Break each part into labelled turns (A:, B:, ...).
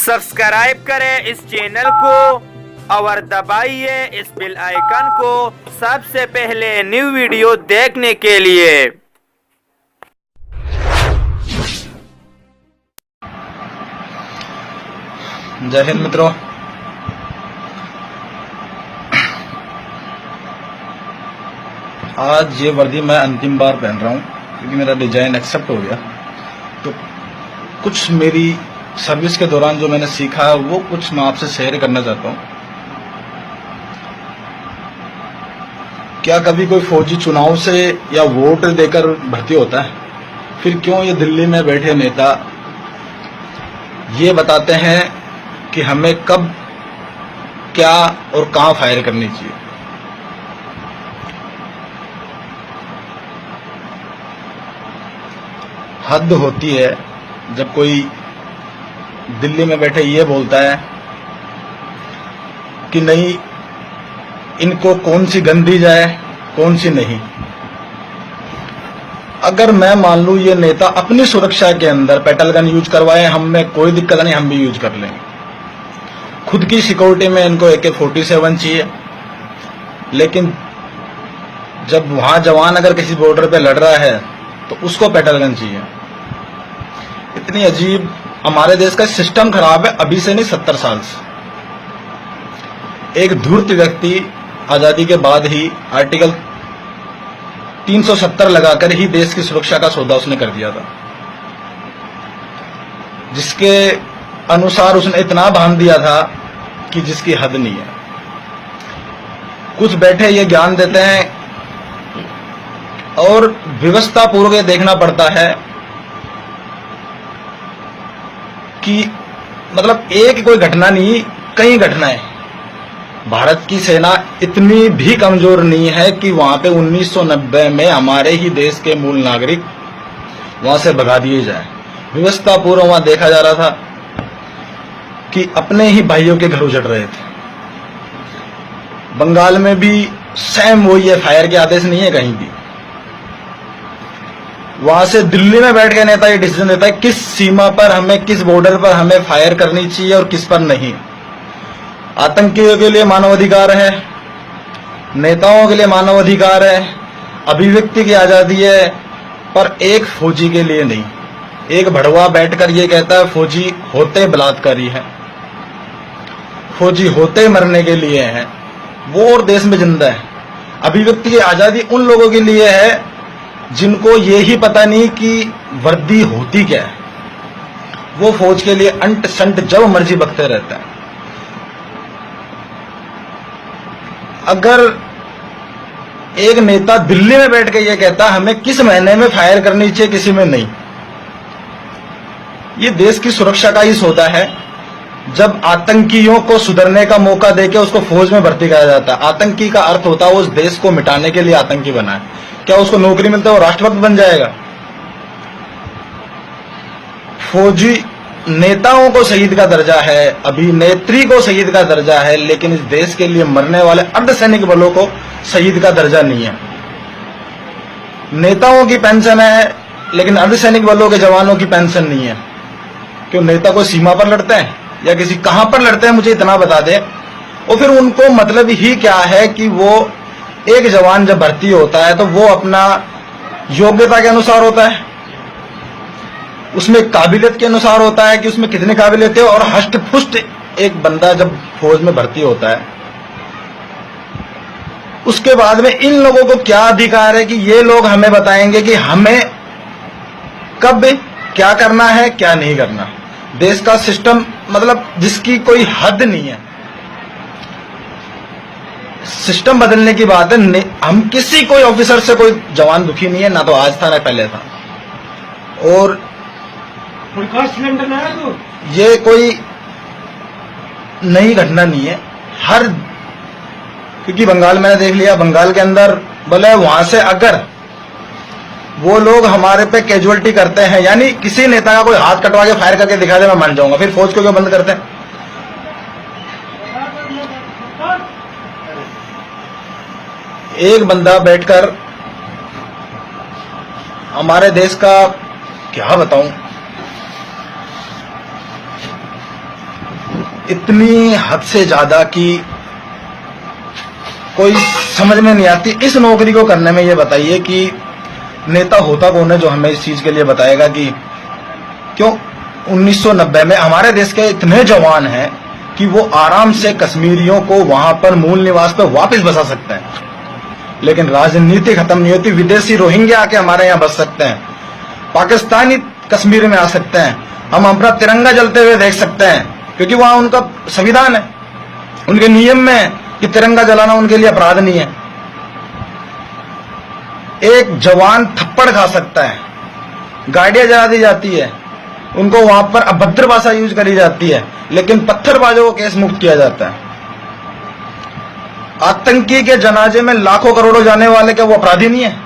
A: Subscribe करें इस channel को और दबाइए इस बेल आइकन को सबसे पहले न्यू वीडियो देखने के लिए।
B: जय हिंद मित्रों। आज ये वर्दी मैं अंतिम बार पहन रहा हूँ क्योंकि मेरा डिजाइन एक्सेप्ट हो गया। तो कुछ मेरी सर्विस के दौरान जो मैंने सीखा है वो कुछ मैं आपसे शेयर करना चाहता हूँ। क्या कभी कोई फौजी चुनाव से या वोट देकर भर्ती होता है? फिर क्यों ये दिल्ली में बैठे नेता ये बताते हैं कि हमें कब क्या और कहां फायर करनी चाहिए? हद होती है जब कोई दिल्ली में बैठे ये बोलता है कि नहीं, इनको कौन सी गन दी जाए कौन सी नहीं। अगर मैं मान लूं ये नेता अपनी सुरक्षा के अंदर पेटल गन यूज करवाए, हमें कोई दिक्कत नहीं, हम भी यूज कर लेंगे। खुद की सिक्योरिटी में इनको AK-47 चाहिए, लेकिन जब वहां जवान अगर किसी बॉर्डर पे लड़ रहा है तो उसको पेटल गन चाहिए। इतनी अजीब हमारे देश का सिस्टम खराब है, अभी से नहीं 70 साल से। एक धूर्त व्यक्ति आजादी के बाद ही आर्टिकल 370 लगाकर ही देश की सुरक्षा का सौदा उसने कर दिया था, जिसके अनुसार उसने इतना बांध दिया था कि जिसकी हद नहीं है। कुछ बैठे ये ज्ञान देते हैं और व्यवस्था पूर्वक देखना पड़ता है कि मतलब एक कोई घटना नहीं, कई घटनाएं। भारत की सेना इतनी भी कमजोर नहीं है कि वहां पे 1990 में हमारे ही देश के मूल नागरिक वहां से भगा दिए जाए। व्यवस्था पूर्व वहां देखा जा रहा था कि अपने ही भाइयों के घर उजड़ रहे थे। बंगाल में भी सेम वही है, फायर के आदेश नहीं है कहीं भी। वहां से दिल्ली में बैठ के नेता ये डिसीजन देता है किस सीमा पर हमें, किस बॉर्डर पर हमें फायर करनी चाहिए और किस पर नहीं। आतंकियों के लिए मानवाधिकार है, नेताओं के लिए मानवाधिकार है, अभिव्यक्ति की आजादी है, पर एक फौजी के लिए नहीं। एक भड़वा बैठकर ये कहता है फौजी होते बलात्कारी है, फौजी होते मरने के लिए है, वो और देश में जिंदा है। अभिव्यक्ति की आजादी उन लोगों के लिए है जिनको ये ही पता नहीं कि वर्दी होती क्या है। वो फौज के लिए अंट संट जब मर्जी बकते रहता है। अगर एक नेता दिल्ली में बैठ के ये कहता हमें किस महीने में फायर करनी चाहिए, किसी में नहीं, ये देश की सुरक्षा का ही सौदा है। जब आतंकियों को सुधरने का मौका देके उसको फौज में भर्ती कराया जाता है, आतंकी का अर्थ होता है उस देश को मिटाने के लिए आतंकी बना है। क्या उसको नौकरी मिलता है वो राष्ट्रभक्त बन जाएगा? फौजी नेताओं को शहीद का दर्जा है, अभिनेत्री को शहीद का दर्जा है, लेकिन इस देश के लिए मरने वाले अर्धसैनिक बलों को शहीद का दर्जा नहीं है। नेताओं की पेंशन है लेकिन अर्धसैनिक बलों के जवानों की पेंशन नहीं है। क्यों? नेता को सीमा पर लड़ते हैं या किसी कहां पर लड़ते हैं मुझे इतना बता दे। और फिर उनको मतलब ही क्या है कि वो एक जवान जब भर्ती होता है तो वो अपना योग्यता के अनुसार होता है, उसमें काबिलियत के अनुसार होता है कि उसमें कितनी काबिलियत है। और हष्ट पुष्ट एक बंदा जब फौज में भर्ती होता है उसके बाद में इन लोगों को क्या अधिकार है कि ये लोग हमें बताएंगे कि हमें कब क्या करना है क्या नहीं करना। देश का सिस्टम मतलब जिसकी कोई हद नहीं है। सिस्टम बदलने की बात है। हम किसी कोई ऑफिसर से कोई जवान दुखी नहीं है, ना तो आज था ना पहले था। और सिलेंडर आया तो ये कोई नई घटना नहीं है। हर क्योंकि बंगाल मैंने देख लिया, बंगाल के अंदर बोले वहां से अगर वो लोग हमारे पे कैजुअलिटी करते हैं, यानी किसी नेता का कोई हाथ कटवा के फायर करके दिखा दे मैं मान जाऊंगा, फिर फौज को क्यों बंद करते हैं? एक बंदा बैठकर हमारे देश का क्या बताऊं, इतनी हद से ज्यादा कि कोई समझ में नहीं आती। इस नौकरी को करने में ये बताइए कि नेता होता कौन है जो हमें इस चीज के लिए बताएगा कि क्यों 1990 में हमारे देश के इतने जवान हैं कि वो आराम से कश्मीरियों को वहां पर मूल निवास पर वापस बसा सकते हैं, लेकिन राजनीति खत्म नहीं होती। विदेशी रोहिंग्या आके हमारे यहाँ बस सकते हैं, पाकिस्तानी कश्मीर में आ सकते हैं, हम अपना तिरंगा जलते हुए देख सकते हैं, क्योंकि वहां उनका संविधान है, उनके नियम में है कि तिरंगा जलाना उनके लिए अपराध नहीं है। एक जवान थप्पड़ खा सकता है, गाड़ियां जला दी जाती है, उनको वहां पर अभद्र भाषा यूज करी जाती है, लेकिन पत्थरबाजों को केस मुक्त किया जाता है। आतंकी के जनाजे में लाखों करोड़ों जाने वाले क्या वो अपराधी नहीं है?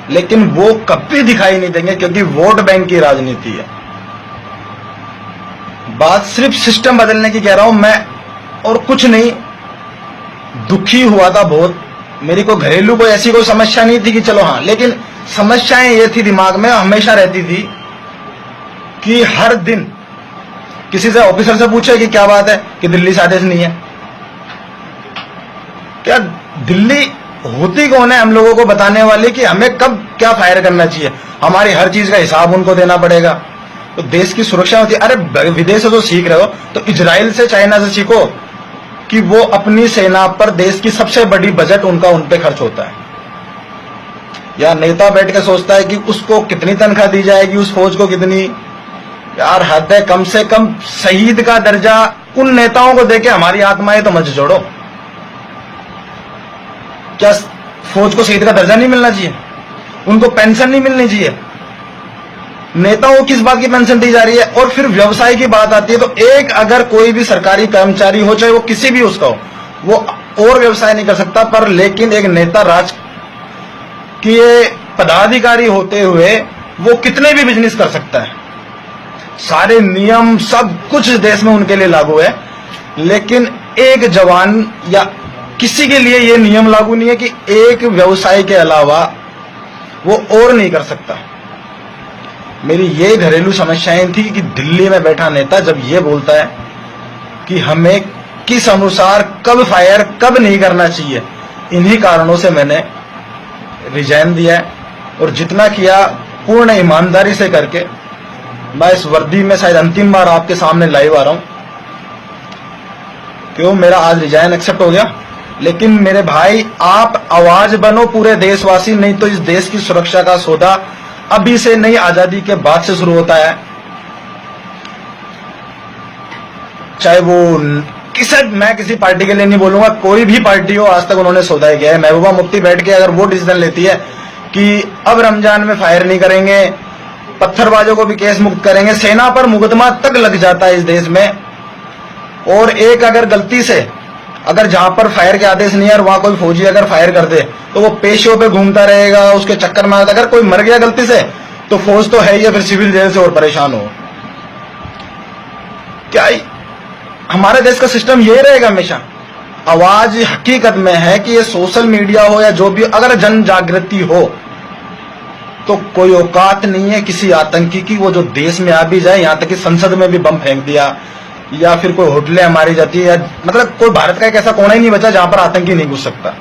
B: लेकिन वो कभी दिखाई नहीं देंगे, क्योंकि वोट बैंक की राजनीति है। बात सिर्फ सिस्टम बदलने की कह रहा हूं मैं, और कुछ नहीं। दुखी हुआ था बहुत, मेरी कोई घरेलू कोई ऐसी कोई समस्या नहीं थी कि चलो हाँ, लेकिन समस्याएं ये थी दिमाग में हमेशा रहती थी कि हर दिन किसी से ऑफिसर से पूछे कि क्या बात है कि दिल्ली से आदेश नहीं है। क्या दिल्ली होती कौन है हम लोगों को बताने वाली कि हमें कब क्या फायर करना चाहिए? हमारी हर चीज का हिसाब उनको देना पड़ेगा। तो देश की सुरक्षा होती है। अरे विदेश से तो सीख रहे हो तो इजराइल से चाइना से सीखो कि वो अपनी सेना पर देश की सबसे बड़ी बजट उनका उन पे खर्च होता है। या नेता बैठ के सोचता है कि उसको कितनी तनख्वाह दी जाएगी, उस फौज को कितनी। यार हद है, कम से कम शहीद का दर्जा उन नेताओं को देके हमारी आत्माएं तो मत जोड़ो। क्या फौज को शहीद का दर्जा नहीं मिलना चाहिए? उनको पेंशन नहीं मिलनी चाहिए? नेताओं को किस बात की पेंशन दी जा रही है? और फिर व्यवसाय की बात आती है तो एक अगर कोई भी सरकारी कर्मचारी हो, चाहे वो किसी भी उसका हो, वो और व्यवसाय नहीं कर सकता, पर लेकिन एक नेता राज की पदाधिकारी होते हुए वो कितने भी बिजनेस कर सकता है। सारे नियम सब कुछ देश में उनके लिए लागू है, लेकिन एक जवान या किसी के लिए ये नियम लागू नहीं है कि एक व्यवसाय के अलावा वो और नहीं कर सकता। मेरी ये घरेलू समस्याएं थी कि दिल्ली में बैठा नेता जब ये बोलता है कि हमें किस अनुसार कब फायर कब नहीं करना चाहिए, इन्हीं कारणों से मैंने रिजाइन दिया है। और जितना किया पूर्ण ईमानदारी से करके, मैं इस वर्दी में शायद अंतिम बार आपके सामने लाइव आ रहा हूं। क्यों मेरा आज रिजाइन एक्सेप्ट हो गया, लेकिन मेरे भाई आप आवाज बनो पूरे देशवासी, नहीं तो इस देश की सुरक्षा का सौदा अभी से नहीं, आजादी के बाद से शुरू होता है। चाहे वो मैं किसी पार्टी के लिए नहीं बोलूंगा, कोई भी पार्टी हो, आज तक उन्होंने सौदा किया है। महबूबा मुफ्ती बैठ के अगर वो डिसीजन लेती है कि अब रमजान में फायर नहीं करेंगे, पत्थरबाजों को भी केस मुक्त करेंगे, सेना पर मुकदमा तक लग जाता है इस देश में। और एक अगर गलती से अगर जहां पर फायर के आदेश नहीं है और वहां कोई फौजी अगर फायर कर दे तो वो पेशियों पे घूमता रहेगा, उसके चक्कर में अगर कोई मर गया गलती से तो फौज तो है ही, फिर सिविल जेल से और परेशान हो। क्या हमारे देश का सिस्टम ये रहेगा हमेशा? आवाज हकीकत में है कि ये सोशल मीडिया हो या जो भी, अगर जन जागृति हो तो कोई औकात नहीं है किसी आतंकी की वो जो देश में आ भी जाए, यहां तक कि संसद में भी बम फेंक दिया, या फिर कोई होटलें हमारी जाती है, या मतलब कोई भारत का एक ऐसा कोना ही नहीं बचा जहां पर आतंकी नहीं घुस सकता।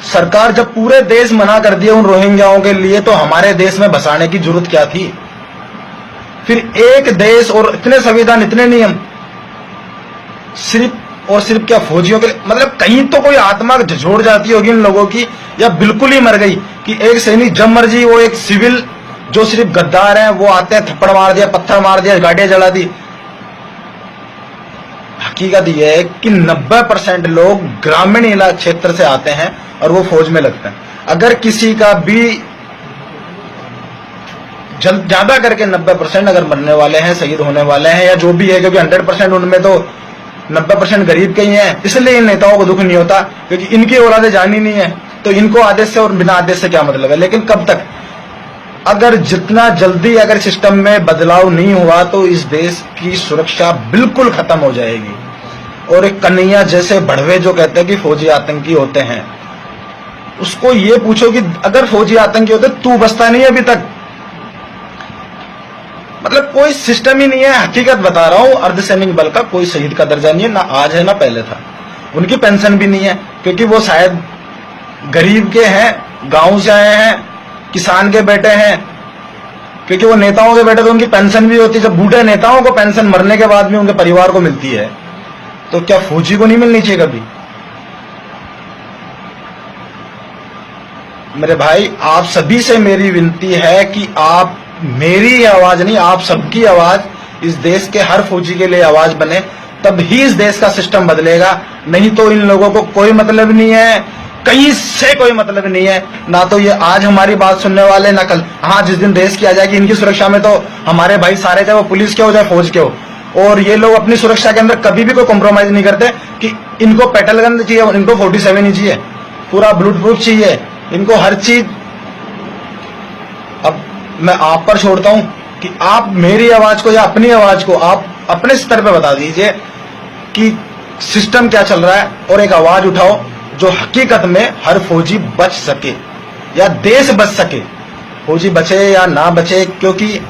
B: सरकार जब पूरे देश मना कर दिए उन रोहिंग्याओं के लिए, तो हमारे देश में बसाने की जरूरत क्या थी? फिर एक देश और इतने संविधान, इतने नियम, सिर्फ और सिर्फ क्या फौजियों के लिए? मतलब कहीं तो कोई आत्मा झोड़ जाती होगी इन लोगों की, या बिल्कुल ही मर गई कि एक सैनिक जब मर्जी, वो एक सिविल जो सिर्फ गद्दार हैं वो आते हैं, थप्पड़ मार दिया, पत्थर मार दिया, गाड़ियां जला दी। हकीकत यह है कि 90% लोग ग्रामीण इलाके क्षेत्र से आते हैं और वो फौज में लगते हैं। अगर किसी का भी ज्यादा करके 90% अगर मरने वाले हैं, शहीद होने वाले हैं, या जो भी है, क्योंकि 100% उनमें तो 90% गरीब के ही हैं, इसलिए इन नेताओं को दुख नहीं होता, क्योंकि इनकी औलादे जानी नहीं है, तो इनको आदेश से और बिना आदेश से क्या मतलब है? लेकिन कब तक? अगर जितना जल्दी अगर सिस्टम में बदलाव नहीं हुआ तो इस देश की सुरक्षा बिल्कुल खत्म हो जाएगी। और एक कन्हैया जैसे बढ़वे जो कहते हैं कि फौजी आतंकी होते हैं, उसको ये पूछो कि अगर फौजी आतंकी होते तू बचता नहीं अभी तक? मतलब कोई सिस्टम ही नहीं है। हकीकत बता रहा हूं, अर्धसैनिक बल का कोई शहीद का दर्जा नहीं है, ना आज है ना पहले था। उनकी पेंशन भी नहीं है, क्योंकि वो शायद गरीब के हैं, गांव से आए हैं, किसान के बेटे हैं। क्योंकि वो नेताओं के बेटे तो उनकी पेंशन भी होती है। जब बूढ़े नेताओं को पेंशन मरने के बाद भी उनके परिवार को मिलती है, तो क्या फौजी को नहीं मिलनी चाहिए कभी? मेरे भाई, आप सभी से मेरी विनती है कि आप मेरी आवाज नहीं, आप सबकी आवाज इस देश के हर फौजी के लिए आवाज बने, तब ही इस देश का सिस्टम बदलेगा। नहीं तो इन लोगों को कोई मतलब नहीं है, कहीं से कोई मतलब नहीं है। ना तो ये आज हमारी बात सुनने वाले, ना कल। हाँ, जिस दिन रेस किया जाएगी इनकी सुरक्षा में, तो हमारे भाई सारे, चाहे वो पुलिस के हो चाहे फौज के हो, और ये लोग अपनी सुरक्षा के अंदर कभी भी कोई कॉम्प्रोमाइज नहीं करते कि इनको पेट्रोल गन चाहिए, इनको 47 ही चाहिए, पूरा बुलेट प्रूफ चाहिए, इनको हर चीज। अब मैं आप पर छोड़ता हूं कि आप मेरी आवाज को या अपनी आवाज को आप अपने स्तर पे बता दीजिए कि सिस्टम क्या चल रहा है, और एक आवाज उठाओ जो हकीकत में हर फौजी बच सके या देश बच सके। फौजी बचे या ना बचे, क्योंकि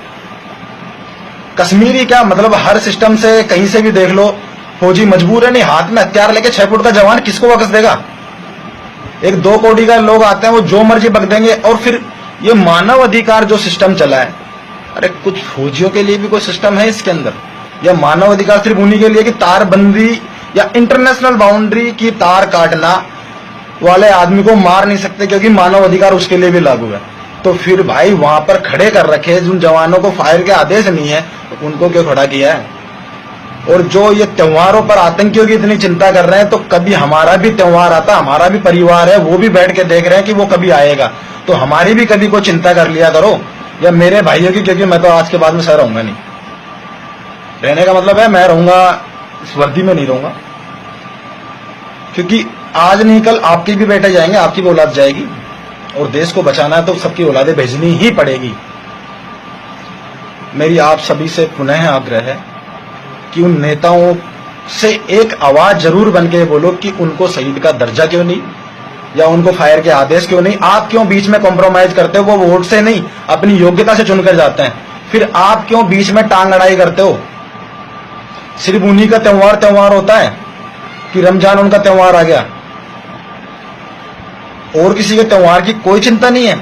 B: कश्मीरी क्या मतलब, हर सिस्टम से कहीं से भी देख लो, फौजी मजबूर है। नहीं, हाथ में हथियार लेके 6 फुट का जवान किसको वापस देगा? एक 2 कोटी का लोग आते हैं, वो जो मर्जी बक देंगे। और फिर ये मानव अधिकार जो सिस्टम चला है, अरे कुछ फौजियों के लिए भी कोई सिस्टम है इसके अंदर? या मानव अधिकार सिर्फ उन्हीं के लिए कि तारबंदी या इंटरनेशनल बाउंड्री की तार काटना वाले आदमी को मार नहीं सकते, क्योंकि मानव अधिकार उसके लिए भी लागू है? तो फिर भाई वहां पर खड़े कर रखे जिन जवानों को फायर के आदेश नहीं है, तो उनको क्यों खड़ा किया है? और जो ये त्योहारों पर आतंकियों की इतनी चिंता कर रहे हैं, तो कभी हमारा भी त्योहार आता, हमारा भी परिवार है, वो भी बैठ के देख रहे हैं कि वो कभी आएगा, तो हमारी भी कभी कोई चिंता कर लिया करो, या मेरे भाइयों की। क्योंकि मैं तो आज के बाद में सह रहूंगा नहीं। रहने का मतलब है मैं रहूंगा, इस वर्दी में नहीं रहूंगा, क्योंकि आज नहीं कल आपके भी बेटे जाएंगे, आपकी भी औलाद जाएगी, और देश को बचाना है तो सबकी औलादें भेजनी ही पड़ेगी। मेरी आप सभी से पुनः आग्रह है कि उन नेताओं से एक आवाज जरूर बन के बोलो कि उनको शहीद का दर्जा क्यों नहीं, या उनको फायर के आदेश क्यों नहीं। आप क्यों बीच में कॉम्प्रोमाइज करते हो? वो वोट से नहीं, अपनी योग्यता से चुनकर जाते हैं। फिर आप क्यों बीच में टांग अड़ाई करते हो? सिर्फ उन्हीं का त्योहार होता है कि रमजान उनका त्योहार आ गया, और किसी के त्योहार की कोई चिंता नहीं है?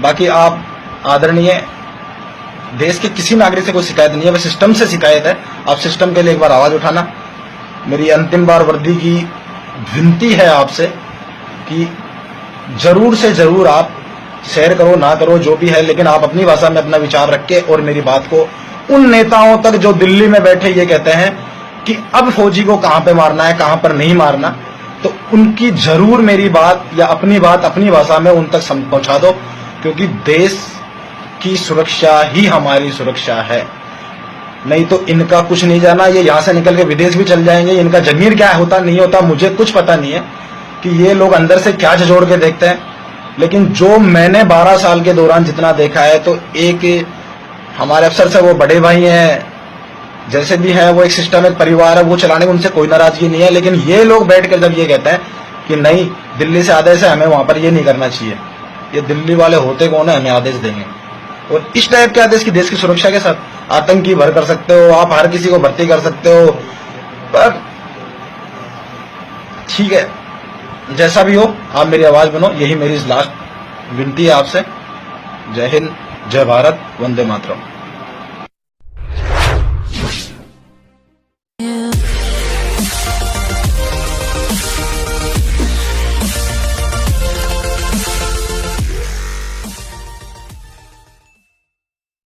B: बाकी आप आदरणीय, देश के किसी नागरिक से कोई शिकायत नहीं है, बस सिस्टम से शिकायत है। आप सिस्टम के लिए एक बार आवाज उठाना। मेरी अंतिम बार वर्दी की विनती है आपसे कि जरूर से जरूर आप शेयर करो, ना करो, जो भी है, लेकिन आप अपनी भाषा में अपना विचार रख के और मेरी बात को उन नेताओं तक जो दिल्ली में बैठे ये कहते हैं कि अब फौजी को कहां पे मारना है, कहां पर नहीं मारना, तो उनकी जरूर मेरी बात या अपनी बात अपनी भाषा में उन तक पहुंचा दो, क्योंकि देश की सुरक्षा ही हमारी सुरक्षा है। नहीं तो इनका कुछ नहीं जाना, ये यहां से निकल के विदेश भी चल जाएंगे। इनका जमीर क्या होता नहीं होता मुझे कुछ पता नहीं है कि ये लोग अंदर से क्या झोड़ के देखते हैं, लेकिन जो मैंने 12 साल के दौरान जितना देखा है, तो एक हमारे अफसर से वो बड़े भाई हैं, जैसे भी हैं, वो एक सिस्टम, एक परिवार है, वो चलाने में उनसे कोई नाराजगी नहीं है। लेकिन ये लोग बैठ कर जब ये कहते हैं कि नहीं, दिल्ली से आदेश है, हमें वहां पर ये नहीं करना चाहिए, ये दिल्ली वाले होते कौन है, हमें आदेश देंगे? और इस टाइप के आदेश की देश की सुरक्षा के साथ आतंकी भर कर सकते हो आप, हर किसी को भर्ती कर सकते हो, पर ठीक है, जैसा भी हो आप मेरी आवाज बनो, यही मेरी लास्ट विनती है आपसे। जय हिंद, जय भारत, वंदे मातरम।